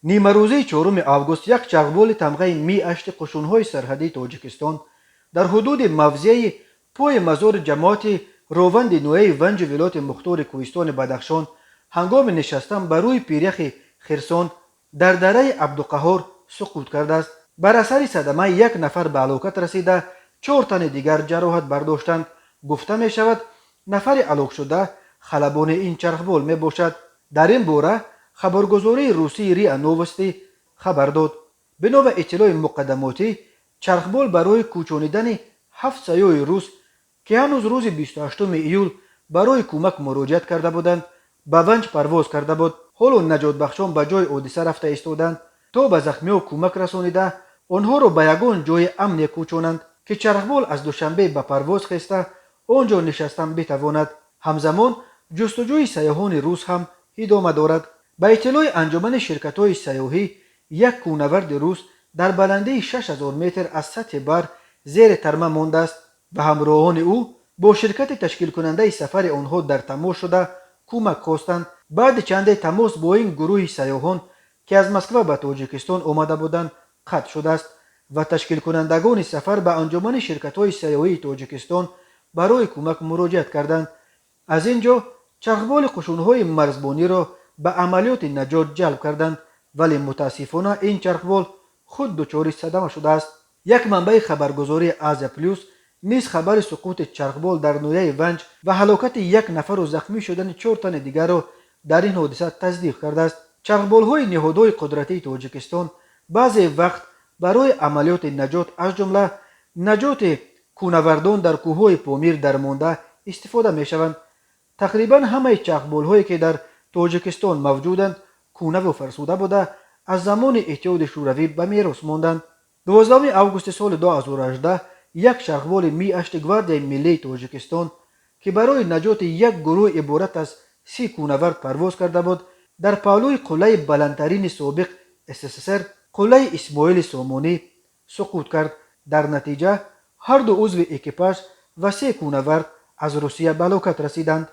نیمروزی 4 آگوست یک چغبول تمغه می اشت قشونهای سرحدی تاجیکستان در حدود موضعی پای مزار جماعت روند نوعی ونج ولایت مختار کوهستان بدخشان هنگام نشستن بر روی پیرخ خرسان در دره عبدالقهار سقوط کرده است. بر اثر صدمه یک نفر به هلاکت رسیده، 4 تن دیگر جراحت برداشتند. گفته می شود نفر هلاک شده خلبان این چرخبول می باشد. در این باره خبرگزاری روسی ریا نووستی خبر داد. بنا به اطلاع مقدماتی، چرخبول برای کوچانیدن 7 سیاح روس که هنوز روز 28 ایول برای کمک مراجعت کرده بودند به ونج پرواز کرده بود. حالا نجات بخشان به جای حادثه رفته ایستادند تا به زخمیان کمک رسانیده آنها را به یگان جای امنی کوچانند که چرخبول از دوشنبه به پرواز خسته آنجا نشستن بتواند. همزمان جستجوی سیاحان روس هم ادامه دارد. به اطلاع انجمن شرکت‌های سیاحی، یک کوهنورد روس در بلندی 6000 متر از سطح بر زیر ترمه مانده است و همراهان او با شرکت تشکیل کننده سفر آنها در تماس شده کمک خواستند. بعد چند تماس با این گروه سیاحان که از مسکو به تاجیکستان آمده بودند قطع شده است و تشکیل کنندگان سفر به انجمن شرکت‌های سیاحی تاجیکستان برای کمک مراجعت کردند. از اینجا چرخبال قشون‌های مرزبانی را به عملیات نجات جلب کردند، ولی متاسفانه این چرخبال خود دچار صدمه شده است. یک منبع خبرگزاری آزیا پلوس نیز خبر سقوط چرخبال در نویه ونج و هلاکت یک نفر و زخمی شدن 4 تن دیگر را در این حادثه تصدیق کرده است. چرخبال‌های نهادهای قدرتی تاجیکستان بعضی وقت برای عملیات نجات از جمله نجات کوهنوردان در کوههای پامیر درمانده استفاده می‌شوند. تقریبا همه چرخبال‌هایی که در تاجیکستان موجودند کهنه و فرسوده بوده از زمان اتحاد شوروی به میراث ماندند. 12 آگوست سال 2018 یک چرخبال می اشت گواردیای ملی تاجیکستان که برای نجات یک گروه عبارت از 30 کوهنورد پرواز کرده بود در پهلوی قله بلندترین سابق SSSR قله اسماعیل سامانی سقوط کرد. در نتیجه هر دو عضو اکیپاژ و 3 کوهنورد از روسیه به هلاکت رسیدند.